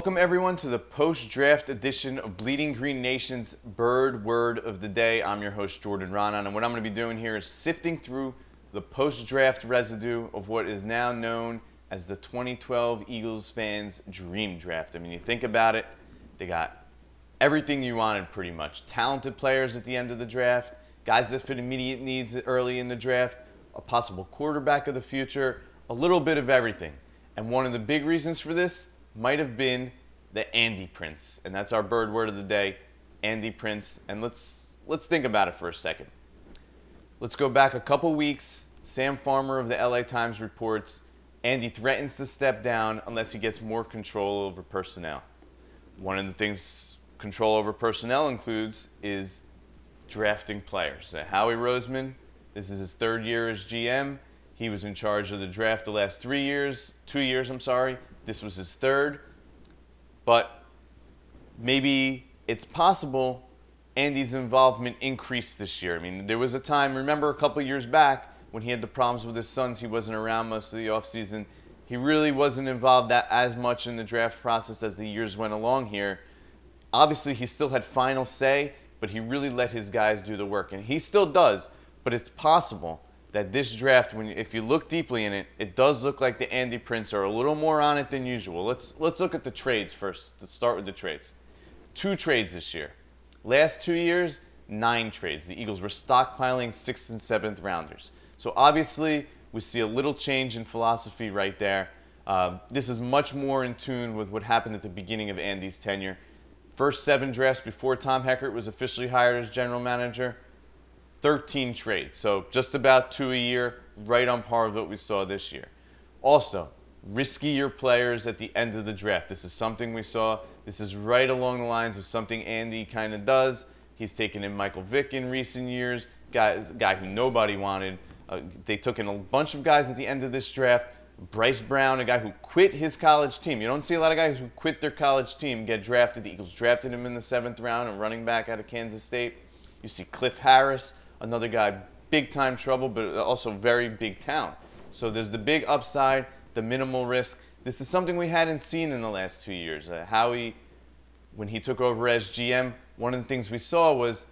Welcome everyone to the post-draft edition of Bleeding Green Nation's Bird Word of the Day. I'm your host Jordan Raanan, and what I'm going to be doing here is sifting through the post-draft residue of what is now known as the 2012 Eagles fans' dream draft. I mean, you think about it, they got everything you wanted pretty much. Talented players at the end of the draft, guys that fit immediate needs early in the draft, a possible quarterback of the future, a little bit of everything. And one of the big reasons for this might have been the Andyprints, and that's our bird word of the day, Andyprints. And let's think about it for a second. Let's go back a couple weeks. Sam Farmer of the LA Times reports Andy threatens to step down unless he gets more control over personnel. One of the things control over personnel includes is drafting players. Howie Roseman, this is his third year as GM. He was in charge of the draft the last 2 years. This was his third. But maybe it's possible Andy's involvement increased this year. I mean, there was a time, remember a couple years back, when he had the problems with his sons, he wasn't around most of the offseason. He really wasn't involved as much in the draft process as the years went along here. Obviously, he still had final say, but he really let his guys do the work. And he still does, but it's possible that this draft, if you look deeply in it, it does look like the Andyprints are a little more on it than usual. Let's look at the trades first. Let's start with the trades. 2 trades this year. Last 2 years, 9 trades. The Eagles were stockpiling 6th and 7th rounders. So obviously, we see a little change in philosophy right there. This is much more in tune with what happened at the beginning of Andy's tenure. First 7 drafts before Tom Heckert was officially hired as general manager. 13 trades, so just about 2 a year, right on par with what we saw this year. Also, riskier players at the end of the draft. This is something we saw. This is right along the lines of something Andy kind of does. He's taken in Michael Vick in recent years, guy who nobody wanted. They took in a bunch of guys at the end of this draft. Bryce Brown, a guy who quit his college team. You don't see a lot of guys who quit their college team get drafted. The Eagles drafted him in the 7th round, a running back out of Kansas State. You see Cliff Harris, another guy, big-time trouble, but also very big talent. So there's the big upside, the minimal risk. This is something we hadn't seen in the last 2 years. Howie, when he took over as GM, one of the things we saw was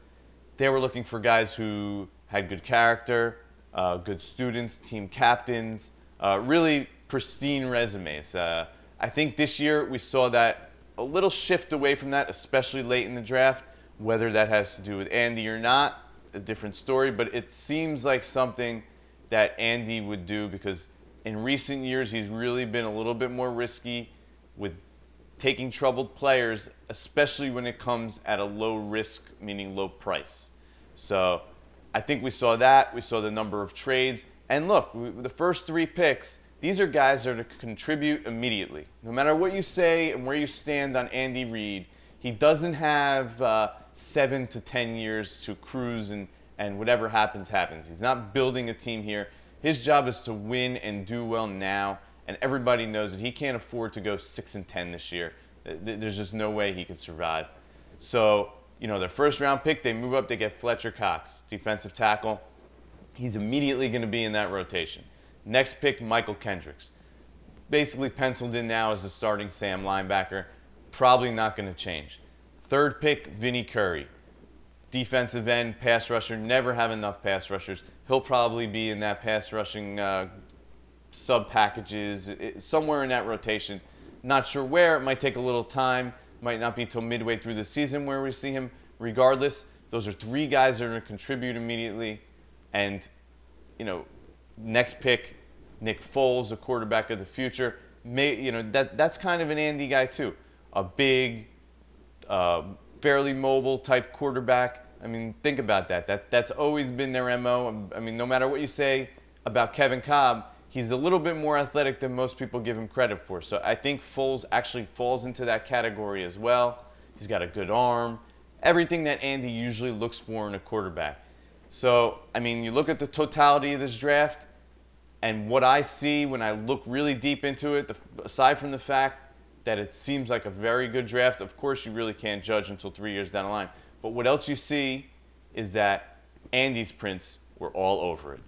they were looking for guys who had good character, good students, team captains, really pristine resumes. I think this year we saw that a little shift away from that, especially late in the draft. Whether that has to do with Andy or not, a different story, but it seems like something that Andy would do because in recent years he's really been a little bit more risky with taking troubled players, especially when it comes at a low risk, meaning low price. So I think we saw that. We saw the number of trades. And look, the first 3 picks, these are guys that are to contribute immediately. No matter what you say and where you stand on Andy Reid, he doesn't have 7 to 10 years to cruise and whatever happens, happens. He's not building a team here. His job is to win and do well now, and everybody knows that he can't afford to go 6 and 10 this year. There's just no way he could survive. So, you know, their first round pick, they move up, they get Fletcher Cox, defensive tackle. He's immediately going to be in that rotation. Next pick, Michael Kendricks. Basically penciled in now as the starting Sam linebacker. Probably not going to change. Third pick, Vinny Curry. Defensive end, pass rusher, never have enough pass rushers. He'll probably be in that pass rushing sub-packages, somewhere in that rotation. Not sure where. It might take a little time. Might not be until midway through the season where we see him. Regardless, those are 3 guys that are going to contribute immediately. And, you know, next pick, Nick Foles, a quarterback of the future. That's kind of an Andy guy too. A big, fairly mobile type quarterback. I mean, think about that. That's always been their MO. I mean, no matter what you say about Kevin Cobb, he's a little bit more athletic than most people give him credit for. So I think Foles actually falls into that category as well. He's got a good arm. Everything that Andy usually looks for in a quarterback. So, I mean, you look at the totality of this draft, and what I see when I look really deep into it, aside from the fact that it seems like a very good draft, of course you really can't judge until 3 years down the line. But what else you see is that Andy's prints were all over it.